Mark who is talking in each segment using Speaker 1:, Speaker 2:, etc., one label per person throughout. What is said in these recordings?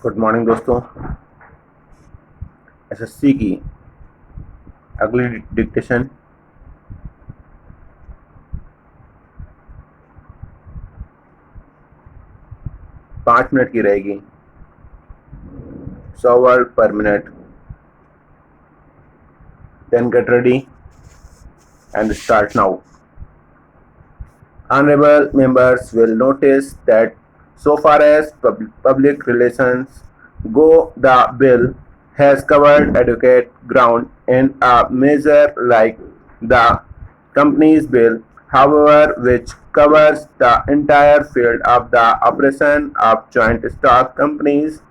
Speaker 1: Good morning दोस्तों। SSC की अगली डिक्टेशन 5 मिनट की रहेगी। 100 वर्ड पर minute. Then get ready and start now. Honorable members will notice that so far as public relations go, the bill has covered adequate ground in a measure like the Companies Bill, however, which covers the entire field of the operation of joint stock companies.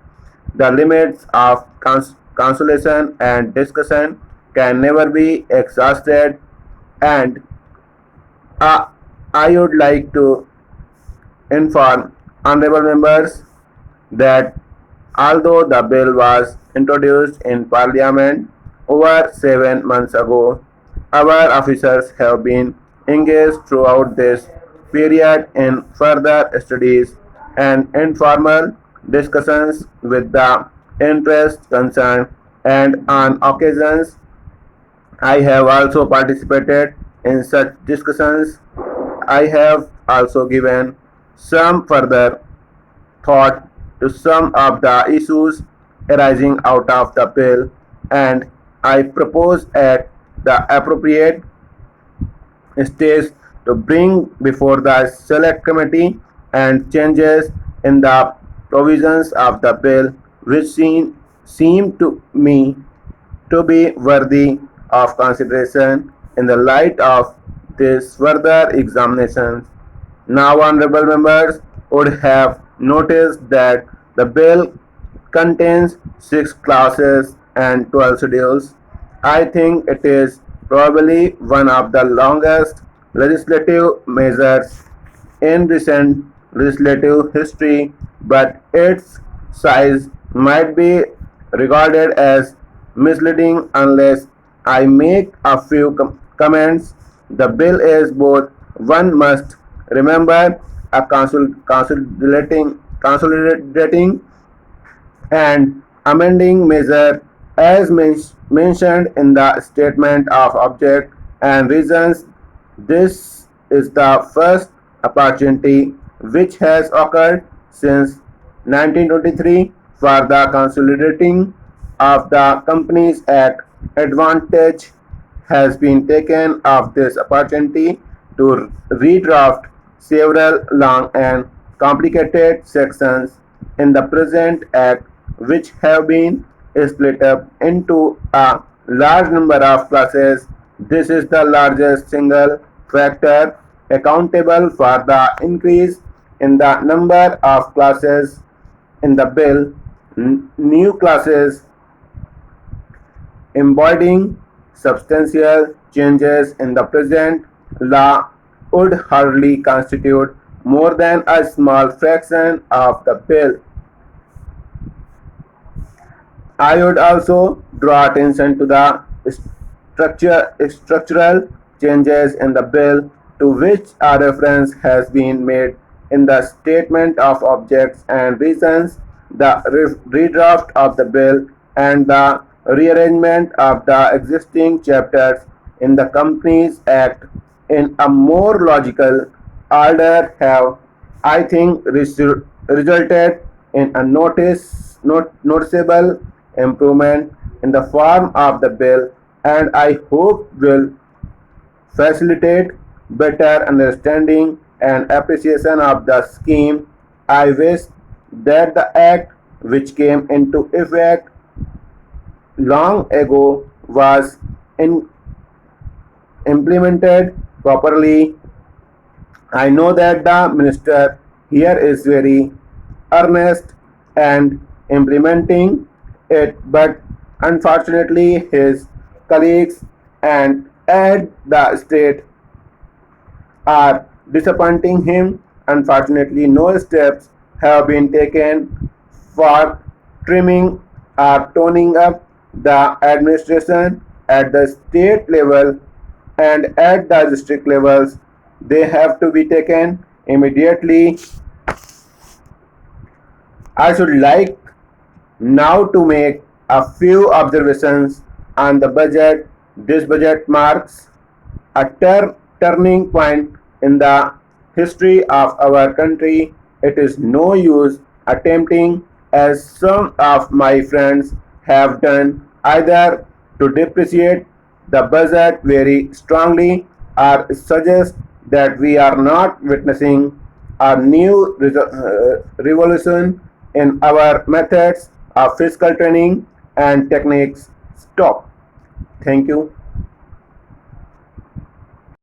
Speaker 1: The limits of consultation and discussion can never be exhausted, and uh, I would like to inform honorable members that although the bill was introduced in Parliament over 7 months ago, our officers have been engaged throughout this period in further studies and informal discussions with the interests concerned, and on occasions I have also participated in such discussions. I have also given some further thought to some of the issues arising out of the bill, and I propose at the appropriate stage to bring before the select committee and changes in the provisions of the bill which seem to me to be worthy of consideration in the light of these further examinations. Now, honorable members would have noticed that the bill contains 6 clauses and 12 schedules. I think it is probably one of the longest legislative measures in recent legislative history, but its size might be regarded as misleading unless I make a few comments. The bill is both, one must remember, a consolidating and amending measure as mentioned in the statement of object and reasons. This is the first opportunity which has occurred since 1923 for the consolidating of the Companies Act. Advantage has been taken of this opportunity to redraft several long and complicated sections in the present Act, which have been split up into a large number of classes. This is the largest single factor accountable for the increase in the number of classes in the bill. New classes embodying substantial changes in the present law would hardly constitute more than a small fraction of the bill. I would also draw attention to the structural changes in the bill to which a reference has been made in the statement of objects and reasons. The redraft of the bill and the rearrangement of the existing chapters in the Companies Act in a more logical order have, I think, resulted in a noticeable improvement in the form of the bill, and I hope will facilitate better understanding and appreciation of the scheme. I wish that the Act, which came into effect long ago, was implemented properly. I know that the minister here is very earnest and implementing it, but unfortunately his colleagues and at the state are disappointing him. Unfortunately, no steps have been taken for trimming or toning up the administration at the state level and at the district levels. They have to be taken immediately. I should like Now to make a few observations on the budget. This budget marks a turning point in the history of our country. It is no use attempting, as some of my friends have done, either to depreciate the budget very strongly or suggest that we are not witnessing a new revolution in our methods of fiscal training and techniques. Stop. Thank you.